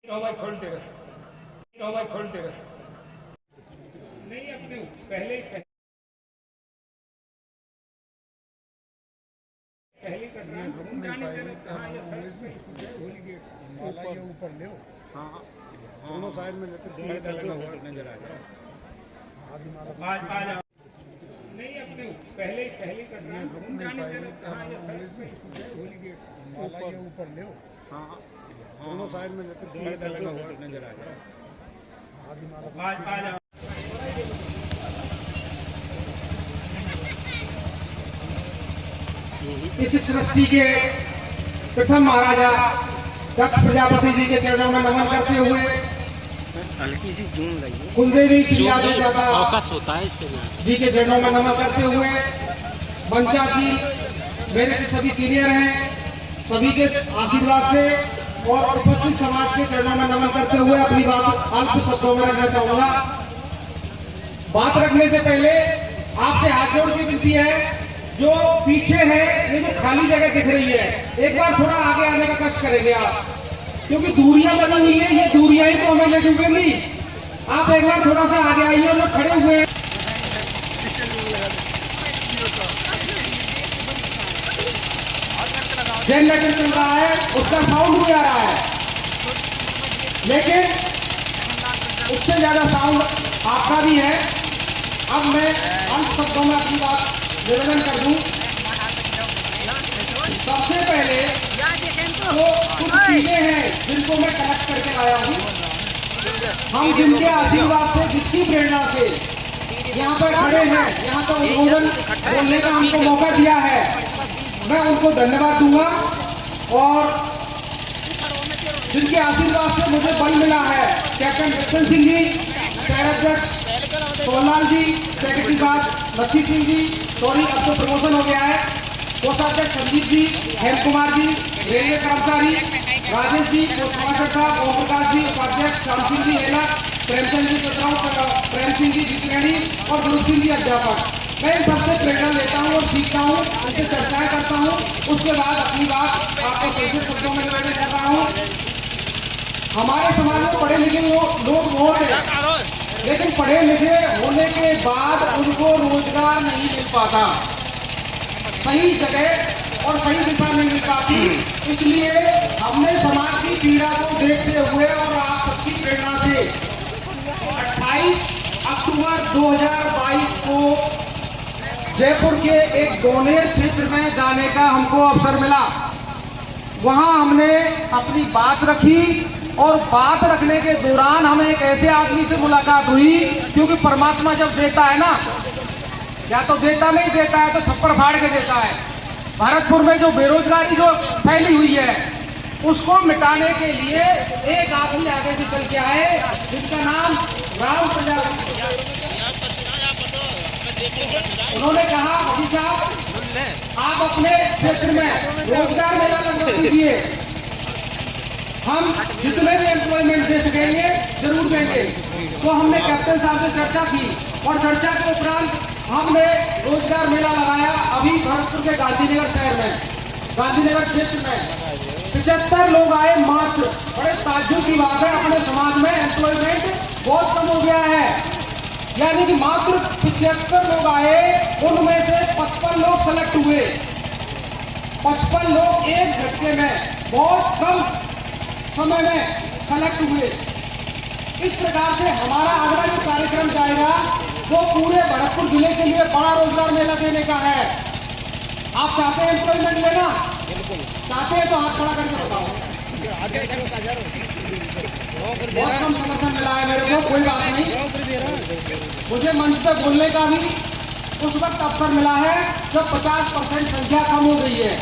खोलते रहे नहीं अपने पहले ऊपर ले दोनों साइड में लेते नजर आ जाए नहीं अपने पहले करना ऊपर ले दोनों साइड में लेते नजर आ जाए इस सृष्टि के प्रथम महाराजा दक्ष प्रजापति जी के चरणों में नमन करते हुए हल्की सी जून लगी कुलदेवी श्री यादव दादा अवकाश होता है इससे जी के चरणों में नमन करते हुए मंचासी मेरे से सभी सीनियर हैं, सभी के आशीर्वाद से और उपस्थित समाज के चरणों में नमन करते हुए अपनी बात अल्प शब्दों में रखना चाहूंगा। बात रखने से पहले आपसे हाथ जोड़ की विनती है, जो पीछे है ये जो खाली जगह दिख रही है, एक बार थोड़ा आगे आने का कष्ट करेंगे आप, क्योंकि दूरियां बनी हुई है, ये दूरियां ही तो हमें ले डूबेंगी। आप एक बार थोड़ा सा आगे आइए, हम लोग खड़े हुए हैं। जनरेटर चल रहा है, उसका साउंड भी आ रहा है, लेकिन उससे ज्यादा साउंड आपका भी है। अब मैं अल्प शब्दों में अपनी बात निवेदन कर दूं। सबसे पहले तो कुछ चीजें हैं जिनको मैं कलेक्ट करके लाया हूँ। हम जिनके आशीर्वाद से, जिसकी प्रेरणा से यहाँ पर खड़े हैं, यहाँ पर उद्बोधन बोलने का हमको मौका दिया है, मैं उनको धन्यवाद दूंगा। और जिनके आशीर्वाद से मुझे बल मिला है, कैप्टन रतन सिंह जी, शहर अध्यक्ष सोनलाल जी, सेक्रेटरी साहब लक्ष्मी सिंह जी, सॉरी अब तो प्रमोशन हो गया है, कोषाध्यक्ष संजीव जी, हेम कुमार जी, रेलवे कर्मचारी राजेश जी, कोषाध्यक्ष साहब ओम प्रकाश जी, उपाध्यक्ष श्याम सिंह जी हेला, प्रेमचंद जी प्रेम सिंह जी जितनी और गुरु सिंह जी अध्यापक। मैं इन सबसे प्रेरणा लेता हूँ और सीखता हूँ, उनसे चर्चाएं करता हूँ, उसके बाद अपनी बात आपको संक्षिप्त शब्दों में निवेदन कर रहा हूँ। हमारे समाज में पढ़े लिखे लोग बहुत हैं, लेकिन पढ़े लिखे होने के बाद उनको रोजगार नहीं मिल पाता, सही जगह और सही दिशा नहीं मिल पाती। इसलिए हमने समाज की पीड़ा को देखते हुए और आप सबकी प्रेरणा से 28 अक्टूबर 2022 को जयपुर के एक डोनेर क्षेत्र में जाने का हमको अवसर मिला। वहां हमने अपनी बात रखी और बात रखने के दौरान हमें एक ऐसे आदमी से मुलाकात हुई, क्योंकि परमात्मा जब देता है ना, या तो देता नहीं देता है तो छप्पर फाड़ के देता है। भरतपुर में जो बेरोजगारी जो फैली हुई है उसको मिटाने के लिए एक आदमी आगे से चल के आए, जिनका नाम राम प्रजापति। उन्होंने कहा मोदी साहब आप अपने क्षेत्र में रोजगार मेला लगवा दीजिए, हम जितने भी एम्प्लॉयमेंट दे सकेंगे जरूर देंगे। तो हमने कैप्टन साहब से चर्चा की और चर्चा के उपरांत हमने रोजगार मेला लगाया। अभी भरतपुर के गांधीनगर शहर में, गांधीनगर क्षेत्र में 75 लोग आए मात्र। बड़े ताज्जुब की बात है, अपने समाज में एम्प्लॉयमेंट बहुत कम हो गया है, यानी कि मात्र 75 लोग आए, उनमें से 55 लोग सेलेक्ट हुए। 55 लोग एक झटके में बहुत कम समय में सेलेक्ट हुए। इस प्रकार से हमारा अगला जो कार्यक्रम जाएगा वो पूरे भरतपुर जिले के लिए बड़ा रोजगार मेला देने का है। आप चाहते हैं एम्प्लॉयमेंट लेना? चाहते हैं तो हाथ खड़ा करके बताओ। बहुत कम समर्थन मिला है मेरे को, कोई बात नहीं। मुझे मंच पे बोलने का भी उस वक्त अवसर मिला है जब 50% संख्या कम हो गई है।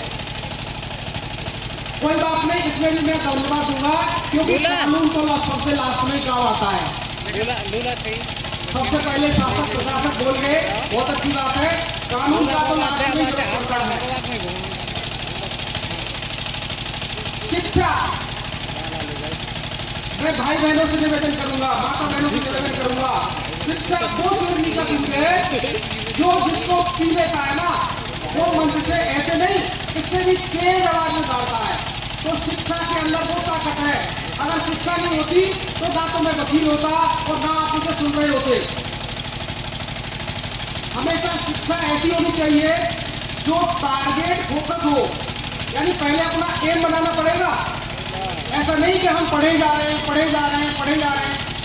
कोई बात नहीं, इसमें भी मैं धन्यवाद दूंगा, क्योंकि कानून तो सबसे लास्ट में काम आता है। सबसे पहले शासक प्रशासक बोल गए, बहुत अच्छी बात है, कानून का तो लास्ट में होता है। शिक्षा, मैं भाई बहनों से निवेदन करूंगा, माता बहनों से निवेदन करूंगा, शिक्षा वो श्रेणी का दूध है जो जिसको पी लेता है ना, वो मंच से ऐसे नहीं, इससे भी तेज आवाज में गाता है। तो शिक्षा के अंदर वो ताकत है। अगर शिक्षा नहीं होती तो ना तो मैं वकील होता और ना आप मुझे सुन रहे होते। हमेशा शिक्षा ऐसी होनी चाहिए जो टारगेट फोकस हो, यानी पहले अपना एम बनाना पड़ेगा। ऐसा नहीं कि हम पढ़े जा रहे हैं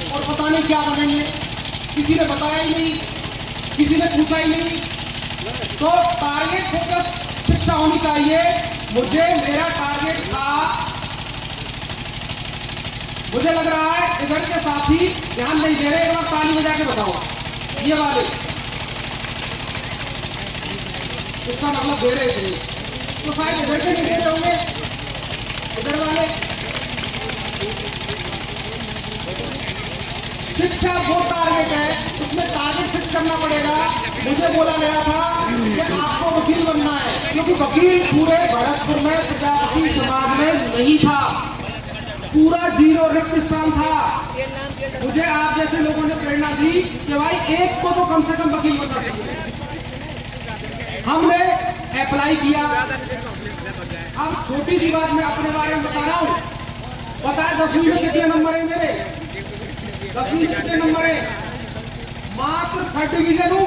और पता नहीं क्या बनेंगे, किसी ने बताया ही नहीं, किसी ने पूछा ही नहीं। तो टारगेट फोकस शिक्षा होनी चाहिए। मेरा टारगेट था, मुझे लग रहा है इधर के साथी ध्यान नहीं दे रहे, एक बार ताली बजा के बताओ ये वाले, इसका मतलब दे रहे थे तो शायद इधर के नहीं दे रहे होंगे, इधर वाले। शिक्षा वो टारगेट है, उसमें टारगेट फिक्स करना पड़ेगा। मुझे बोला गया था कि आपको वकील बनना है, क्योंकि वकील पूरे भरतपुर में प्रजापति समाज में नहीं था, पूरा जीरो रिक्त स्थान था। मुझे आप जैसे लोगों ने प्रेरणा दी कि भाई एक को तो कम से कम वकील बनना चाहिए। हमने अप्लाई किया। अब छोटी सी बात मैं अपने बारे में बता रहा हूँ। पता है 10वीं में कितने नंबर है मेरे? 10वीं में कितने नंबर है? मात्र 3rd डिवीजन हूँ।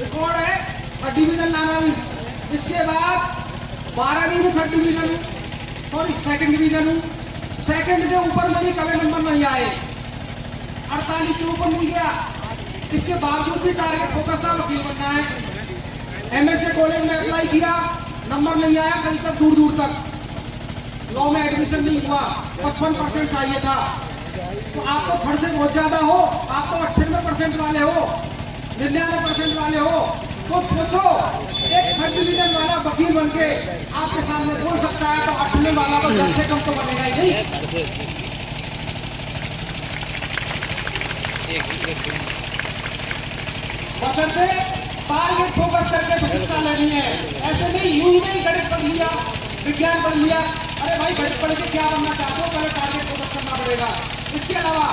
रिकॉर्ड है 3rd डिवीजन लाना भी। इसके बाद 12वीं में 3rd डिवीजन हूँ, सॉरी 2nd डिवीजन हूँ। 2nd से ऊपर में भी कभी नंबर नहीं आए, 48 से ऊपर नहीं गया। इसके बावजूद भी टारगेट फोकस था, वकील बनना है। MSA कॉलेज में अप्लाई किया, नंबर नहीं आया कहीं तक, दूर दूर तक। लॉ में एडमिशन नहीं हुआ, 55% चाहिए था। तो आप तो खर्चे बहुत ज्यादा हो, आप तो 98% वाले हो, 99% वाले हो। तो सोचो एक 3rd डिवीजन वाला वकील बनके आपके सामने बोल सकता है, तो 98 वाला तो 10 से कम तो बनेगा ही नहीं। बशर्ते टारगेट फोकस करके शिक्षा लेनी है। ऐसे नहीं यूं ही नहीं गणित पढ़ लिया, विज्ञान पढ़ लिया, अरे भाई गणित पढ़ के क्या बनना चाहते हो, पहले टारगेट फोकस करना पड़ेगा। इसके अलावा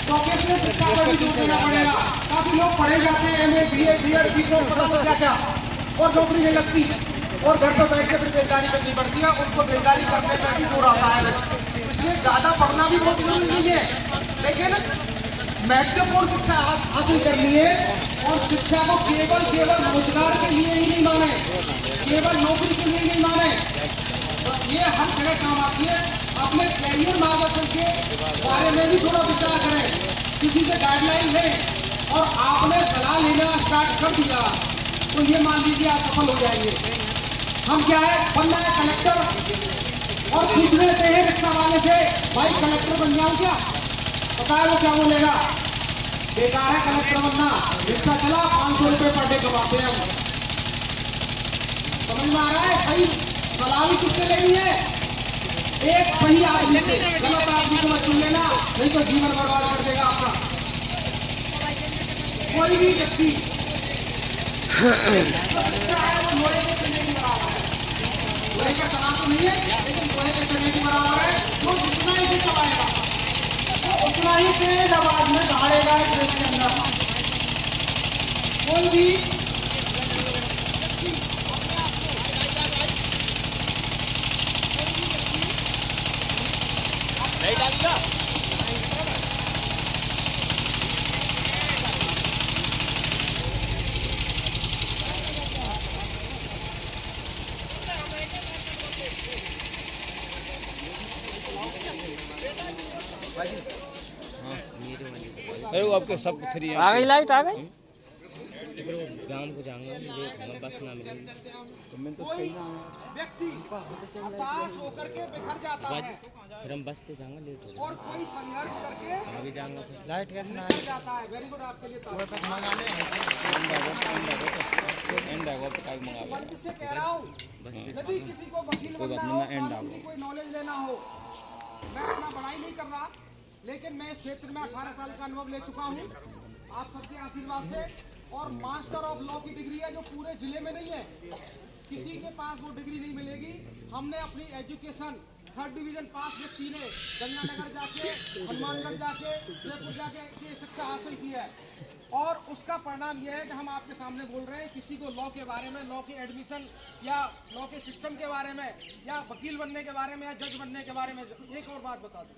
प्रोफेशनल शिक्षा पर भी जोर देना पड़ेगा। काफी लोग पढ़े जाते हैं, MA BA BEd BCom पता नहीं क्या क्या, और नौकरी नहीं लगती और घर पर बैठ के फिर बेरोजगारी करनी पड़ती है। उनको बेरोजगारी करने में भी जोर आता है। इसलिए ज्यादा पढ़ना भी बहुत जरूरी नहीं है, लेकिन महत्वपूर्ण शिक्षा हासिल करनी है। और शिक्षा को केवल रोजगार के लिए ही नहीं माने, केवल नौकरी के लिए नहीं माने, ये हर जगह काम आती है। अपने कैरियर मार्गदर्शन के बारे में भी थोड़ा विचार करें, किसी से गाइडलाइन लें। और आपने सलाह लेना स्टार्ट कर दिया तो ये मान लीजिए आप सफल हो जाएंगे। हम क्या है, बनना है कलेक्टर, और पूछ लेते हैं रिक्शा वाले से, भाई कलेक्टर बन जाऊं क्या? पता है वो क्या बोलेगा? बेकार है कलेक्टर बनना, रिक्शा चला 500 रुपये पर डे कमाते हैं हम। समझ में आ रहा है? सही सलाह भी किससे लेनी है? एक सही आदमी से। गलत आदमी को मत चुन लेना, नहीं तो जीवन बर्बाद कर देगा आपका। कोई भी व्यक्ति अच्छा है वो लोहे के चने की बराबर है। लोहे का चना तो नहीं है, लेकिन लोहे के चने की बराबर है। जो जितना इसे चलाएगा वो उतना ही तेज आवाज में दहाड़ेगा एक देश के अंदर। कोई भी अरे वो आपके सब फ्री आ गई लाइट, आ गई। गांव को जाऊंगा, ये बस ना मिलेगी। कोई व्यक्ति हताश होकर के बिखर जाता है फिर हम बस से जाएंगे, लेट हो और कोई संघर्ष करके अभी जाऊंगा। लाइट कैसे ना जाता है। वेरी गुड, आपके लिए मंच से कह रहा हूँ, यदि किसी को वकील बनना हो, कानून की कोई नॉलेज लेना हो, मैं अपना बड़ाई नहीं कर रहा, लेकिन मैं इस क्षेत्र में 18 साल का अनुभव ले चुका हूँ आप सबके आशीर्वाद से। और मास्टर ऑफ लॉ की डिग्री है जो पूरे जिले में नहीं है, किसी के पास वो डिग्री नहीं मिलेगी। हमने अपनी एजुकेशन 3rd डिवीजन पास व्यक्ति ने गंगानगर जाके, हनुमानगढ़ जाके, जयपुर जाके शिक्षा हासिल की है। और उसका परिणाम यह है कि हम आपके सामने बोल रहे हैं, किसी को लॉ के बारे में, लॉ के एडमिशन या लॉ के सिस्टम के बारे में या वकील बनने के बारे में या जज बनने के बारे में एक और बात बता दूं,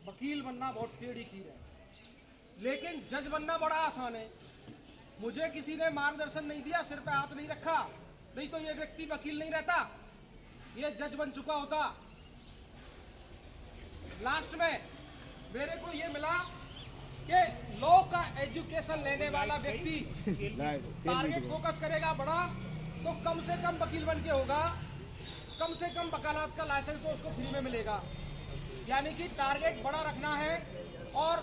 वकील बनना बहुत टेढ़ी खीर है, लेकिन जज बनना बड़ा आसान है। मुझे किसी ने मार्गदर्शन नहीं दिया, सिर पे हाथ नहीं रखा, नहीं तो ये व्यक्ति वकील नहीं रहता, ये जज बन चुका होता। लास्ट में मेरे को ये मिला कि लॉ का एजुकेशन लेने वाला व्यक्ति टारगेट फोकस करेगा बड़ा, तो कम से कम वकील बन के होगा, कम से कम वकालत का लाइसेंस तो उसको फ्री में मिलेगा। यानी कि टारगेट बड़ा रखना है और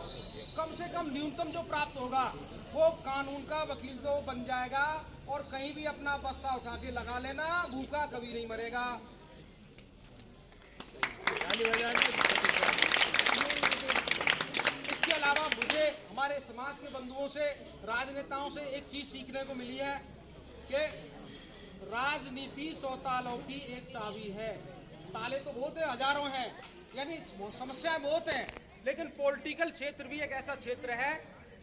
कम से कम न्यूनतम जो प्राप्त होगा वो कानून का वकील तो बन जाएगा और कहीं भी अपना बस्ता उठा के लगा लेना, भूखा कभी नहीं मरेगा। इसके अलावा मुझे हमारे समाज के बंधुओं से, राजनेताओं से एक चीज सीखने को मिली है कि राजनीति 100 तालों की एक चाबी है। ताले तो बहुत है, हजारों हैं, यानी समस्याएं बहुत हैं, लेकिन पॉलिटिकल क्षेत्र भी एक ऐसा क्षेत्र है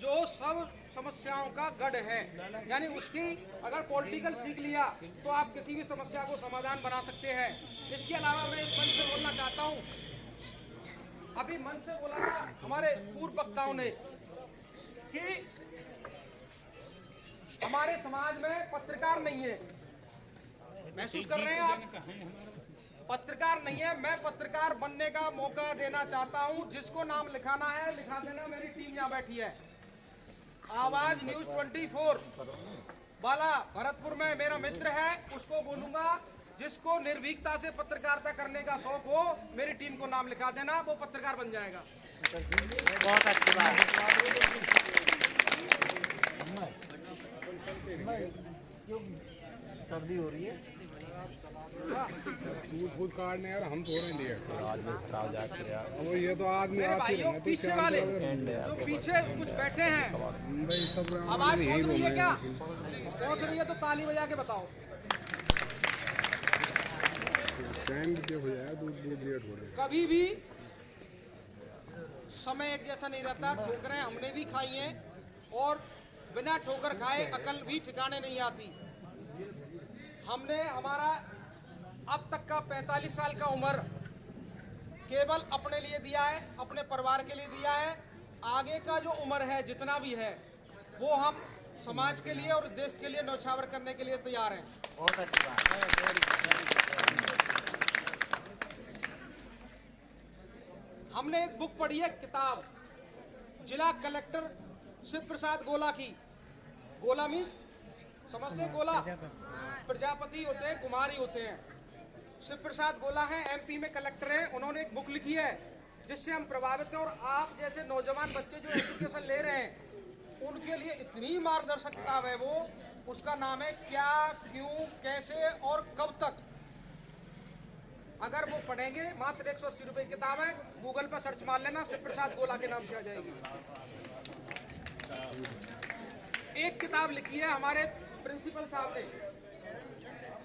जो सब समस्याओं का गढ़ है। यानी उसकी अगर पॉलिटिकल सीख लिया तो आप किसी भी समस्या को समाधान बना सकते हैं। इसके अलावा मैं इस मंच से बोलना चाहता हूँ, अभी मंच से बोला था हमारे पूर्व वक्ताओं ने कि हमारे समाज में पत्रकार नहीं है। महसूस कर रहे हैं आप? पत्रकार नहीं है। मैं पत्रकार बनने का मौका देना चाहता हूं। जिसको नाम लिखाना है लिखा देना, मेरी टीम यहाँ बैठी है। आवाज न्यूज 24 वाला भरतपुर में मेरा मित्र है, उसको बोलूंगा जिसको निर्भीकता से पत्रकारिता करने का शौक हो, मेरी टीम को नाम लिखा देना, वो पत्रकार बन जाएगा। बहुत अच्छी बात। सर्दी हो रही है, खुद काटने यार, हम थोड़े लिए अब ये तो आदमी आते ही रहते, पीछे वाले जो पीछे कुछ बैठे हैं, भाई सब आवाज पहुंच रही है क्या? पहुंच रही है तो ताली बजा के बताओ। हो जाए, दूध लेट हो रही है। कभी भी समय एक जैसा नहीं रहता। ठोकरें हमने भी खाई हैं और बिना ठोकर खाए अकल भी ठिकाने नहीं आती। हमने हमारा अब तक का 45 साल का उम्र केवल अपने लिए दिया है, अपने परिवार के लिए दिया है। आगे का जो उम्र है जितना भी है वो हम समाज के लिए और देश के लिए न्यौछावर करने के लिए तैयार हैं। बहुत अच्छी बात। हमने एक बुक पढ़ी है, किताब, जिला कलेक्टर शिव प्रसाद गोला की। गोला मीन्स समझते हैं? गोला प्रजापति होते हैं, कुमारी होते हैं। शिव प्रसाद गोला है, एमपी में कलेक्टर है। उन्होंने एक बुक लिखी है जिससे हम प्रभावित हैं, और आप जैसे नौजवान बच्चे जो एजुकेशन ले रहे हैं उनके लिए इतनी मार्गदर्शक किताब है वो। उसका नाम है क्या, क्यों, कैसे और कब तक। अगर वो पढ़ेंगे, मात्र 180 रुपए की किताब है, गूगल पर सर्च मार लेना, शिव प्रसाद गोला के नाम से आ जाएगी। एक किताब लिखी है हमारे प्रिंसिपल साहब ने,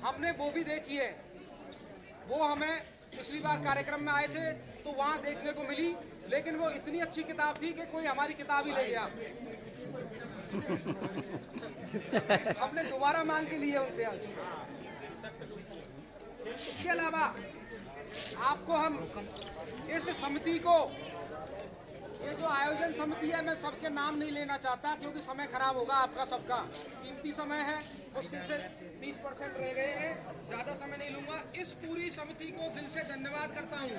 हमने वो भी देखी है। वो हमें पिछली बार कार्यक्रम में आए थे तो वहां देखने को मिली, लेकिन वो इतनी अच्छी किताब थी कि कोई हमारी किताब ही ले गया। हमने दोबारा मांग के लिए उनसे आज। इसके अलावा आपको हम इस समिति को, ये जो आयोजन समिति है, मैं सबके नाम नहीं लेना चाहता क्योंकि समय खराब होगा आपका सबका। कीमती समय है, मुश्किल से 30% रह गए हैं, ज़्यादा समय नहीं लूंगा। इस पूरी समिति को दिल से धन्यवाद करता हूँ।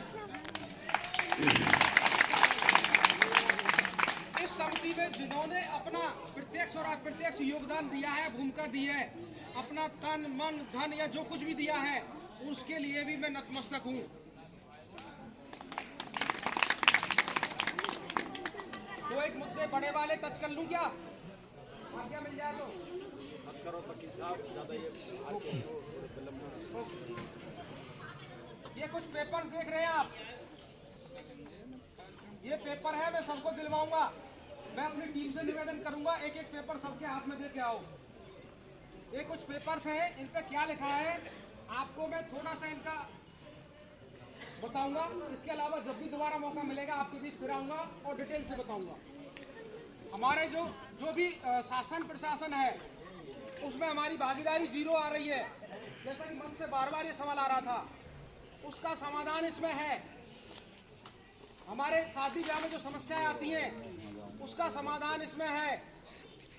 इस समिति में जिन्होंने अपना प्रत्यक्ष और अप्रत्यक्ष योगदान दिया है, भूमिका दी है, अपना तन मन धन या जो कुछ भी दिया है, उसके लिए भी मैं नतमस्तक हूँ। तो एक मुद्दे बड़े वाले टच कर लूं क्या? आज्ञा मिल जाए तो ये कुछ पेपर्स देख रहे हैं आप, ये पेपर है, मैं सबको दिलवाऊंगा। मैं अपनी टीम से निवेदन करूंगा, एक एक पेपर सबके हाथ में दे के आओ। ये कुछ पेपर्स हैं, इन पे क्या लिखा है आपको मैं थोड़ा सा इनका बताऊंगा। इसके अलावा जब भी दोबारा मौका मिलेगा आपके बीच फिर आऊंगा और डिटेल से बताऊंगा। हमारे जो भी शासन प्रशासन है उसमें हमारी भागीदारी जीरो आ रही है। जैसा कि मन से बार बार ये सवाल आ रहा था, उसका समाधान इसमें है। हमारे शादी ब्याह में जो समस्याएं आती हैं उसका समाधान इसमें है।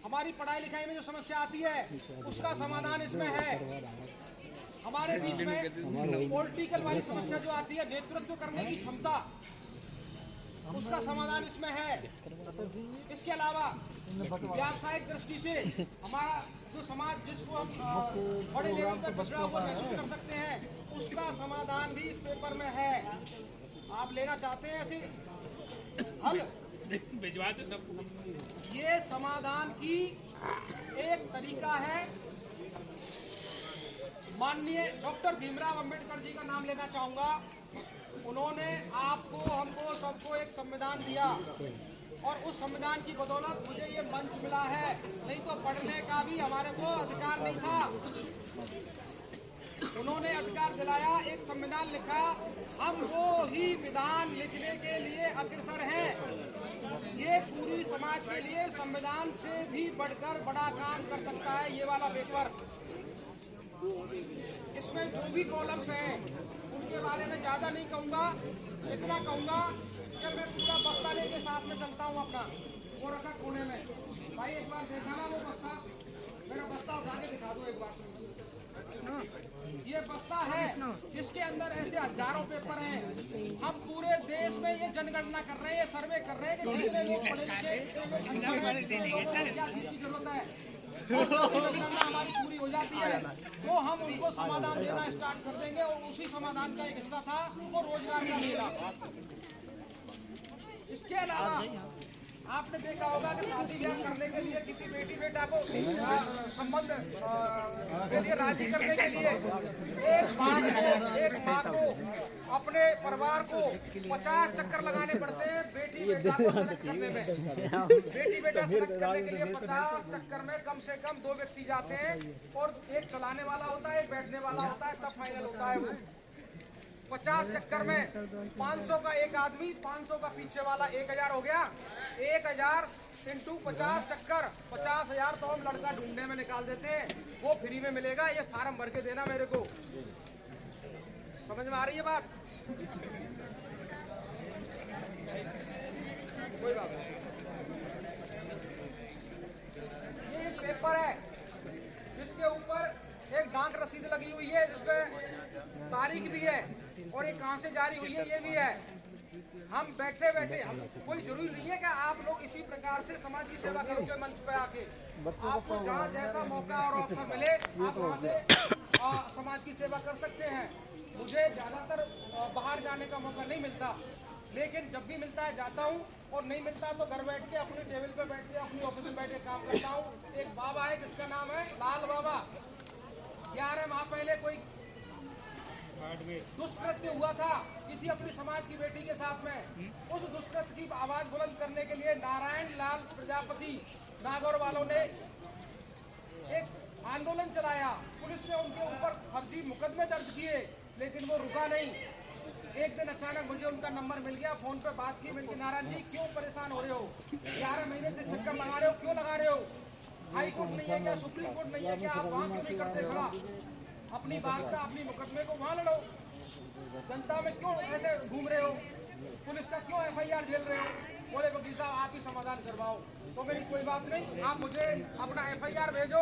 हमारी पढ़ाई लिखाई में जो समस्या आती है उसका समाधान इसमें है। हमारे बीच में पॉलिटिकल वाली समस्या जो आती है, नेतृत्व करने की क्षमता, उसका समाधान इसमें है। इसके अलावा व्यावसायिक दृष्टि से हमारा जो समाज जिसको हम बड़े लेवल पर पिछड़ा हुआ महसूस कर सकते हैं, उसका समाधान भी इस पेपर में है। आप लेना चाहते हैं ऐसे हल, भिजवा दे सबको। ये समाधान की एक तरीका है। माननीय डॉक्टर भीमराव अंबेडकर जी का नाम लेना चाहूंगा। उन्होंने आपको, हमको, सबको एक संविधान दिया और उस संविधान की बदौलत मुझे ये मंच मिला है, नहीं तो पढ़ने का भी हमारे को अधिकार नहीं था। उन्होंने अधिकार दिलाया, एक संविधान लिखा, हम वो ही विधान लिखने के लिए अग्रसर हैं। ये पूरी समाज के लिए संविधान से भी बढ़कर बड़ा काम कर सकता है ये वाला पेपर। इसमें जो भी कॉलम्स हैं उनके बारे में ज़्यादा नहीं कहूँगा, इतना कहूँगा कि मैं पूरा बस्ता लेके साथ में चलता हूँ अपना, वो रखा कोने में। भाई एक बार देखा ना वो बस्ता, मेरा बस्ता उठा के दिखा दो एक बार। ये बस्ता है जिसके अंदर ऐसे हजारों पेपर हैं। हम पूरे देश में ये जनगणना कर रहे हैं, सर्वे कर रहे हैं कि कितने लोग क्या चीज की जरूरत है। जनगणना हमारी पूरी हो जाती है तो हम उनको समाधान देना स्टार्ट कर देंगे। और उसी समाधान का एक हिस्सा था वो रोजगार का मेला। इसके अलावा आपने देखा होगा कि शादी ब्याह करने के लिए किसी बेटी बेटा को संबंध के लिए राजी करने के लिए एक माँ को अपने परिवार को 50 चक्कर लगाने पड़ते हैं बेटी बेटा को सेलेक्ट करने में। बेटी बेटा सेलेक्ट करने के लिए 50 चक्कर में कम से कम 2 व्यक्ति जाते हैं और एक चलाने वाला होता है, एक बैठने वाला होता है, तब फाइनल होता है वो। 50 चक्कर में 500 का एक आदमी, 500 का पीछे वाला, 1000 हो गया। 1000 इंटू 50 चक्कर, 50,000 तो हम लड़का ढूंढने में निकाल देते हैं, वो फ्री में मिलेगा। ये फार्म भर के देना मेरे को। समझ में आ रही है बात? कोई बात नहीं। ये एक पेपर है जिसके ऊपर एक डाक रसीद लगी हुई है जिसपे तारीख भी है और ये कहाँ से जारी हुई है ये भी है। हम बैठे बैठे, हम कोई जरूरी नहीं है कि आप लोग इसी प्रकार से समाज की सेवा करोगे मंच पे आके। आपको जहाँ जैसा मौका और अवसर मिले आप वहाँ से समाज की सेवा कर सकते हैं। मुझे ज़्यादातर बाहर जाने का मौका नहीं मिलता, लेकिन जब भी मिलता है जाता हूँ, और नहीं मिलता तो घर बैठ के अपनी टेबल पे बैठ के अपनी ऑफिस में बैठ के काम करता हूँ। एक बाबा है जिसका नाम है लाल बाबा। 11 माह पहले कोई दुष्कृत्य हुआ था किसी अपनी समाज की बेटी के साथ में। उस दुष्कृत्य की आवाज बुलंद करने के लिए नारायण लाल प्रजापति नागौर वालों ने एक आंदोलन चलाया। पुलिस ने उनके ऊपर फर्जी मुकदमे दर्ज किए, लेकिन वो रुका नहीं। एक दिन अचानक मुझे उनका नंबर मिल गया, फोन पे बात की। मैंने नारायण जी क्यों परेशान हो रहे हो, 11 महीने से चक्कर लगा रहे हो, क्यों लगा रहे हो? हाई कोर्ट नहीं है क्या, सुप्रीम कोर्ट नहीं है क्या, आप वहाँ क्यों नहीं करते खड़ा? अपनी बात का, अपनी मुकदमे को वहाँ लड़ो। जनता में क्यों ऐसे घूम रहे हो? पुलिस का क्यों FIR झेल रहे हो? बोले वकील साहब आप ही समाधान करवाओ। तो मेरी कोई बात नहीं, आप मुझे अपना FIR भेजो।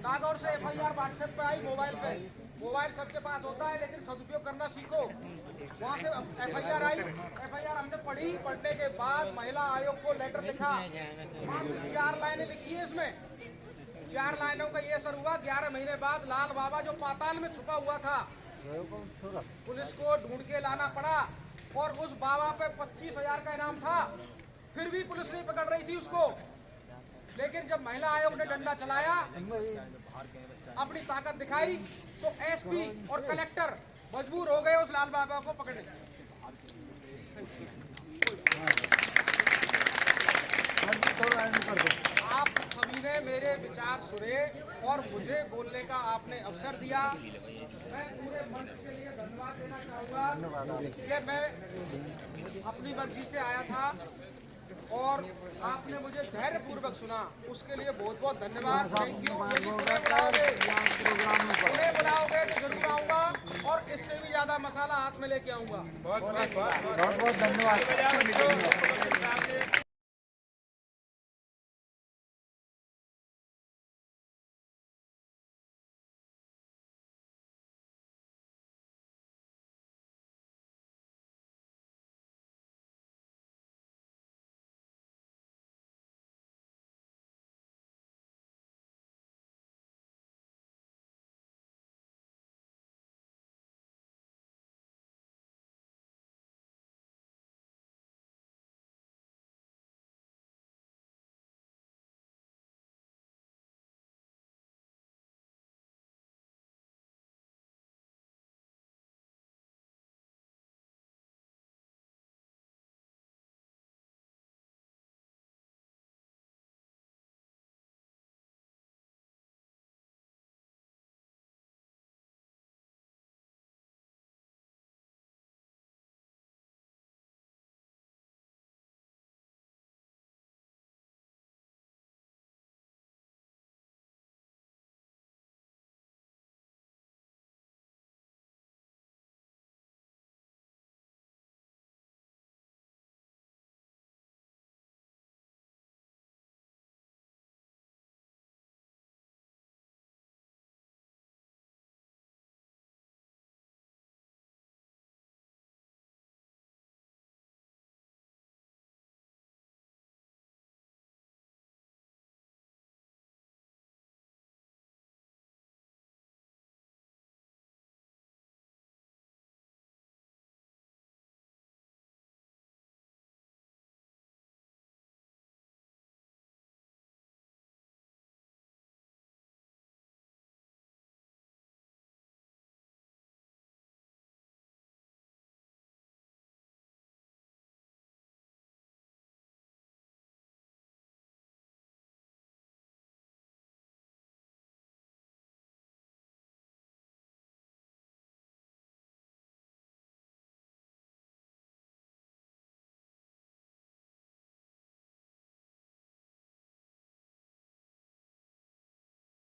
नागौर से FIR व्हाट्सएप पे आई, मोबाइल पे। मोबाइल सबके पास होता है लेकिन सदुपयोग करना सीखो। वहाँ से FIR आई, FIR हमने पढ़ी। पढ़ने के बाद महिला आयोग को लेटर लिखा। 4 लाइनें लिखी है इसमें। 4 लाइनों का ये असर हुआ। 11 महीने बाद लाल बाबा जो पाताल में छुपा हुआ था, पुलिस को ढूंढ के लाना पड़ा। और उस बाबा पे 25,000 का इनाम था, फिर भी पुलिस नहीं पकड़ रही थी उसको। लेकिन जब महिला आयोग ने डंडा चलाया, अपनी ताकत दिखाई, तो SP और कलेक्टर मजबूर हो गए उस लाल बाबा को पकड़ने। आप सभी ने मेरे विचार सुने और मुझे बोलने का आपने अवसर दिया। मैं पूरे मंच के लिए धन्यवाद देना चाहूँगा कि मैं अपनी मर्जी से आया था और आपने मुझे धैर्य पूर्वक सुना, उसके लिए बहुत बहुत धन्यवाद। Thank you. यदि उन्हें बुलाओगे तो जरूर आऊंगा और इससे भी ज्यादा मसाला हाथ में लेके आऊंगा। बहुत बहुत धन्यवाद।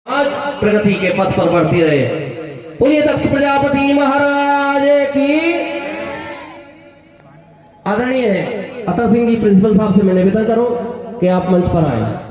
आज प्रगति के पथ पर बढ़ती रहे। बोलिए दक्ष प्रजापति महाराज की। आदरणीय अतर सिंह जी प्रिंसिपल साहब से मैं निवेदन करूं कि आप मंच पर आए।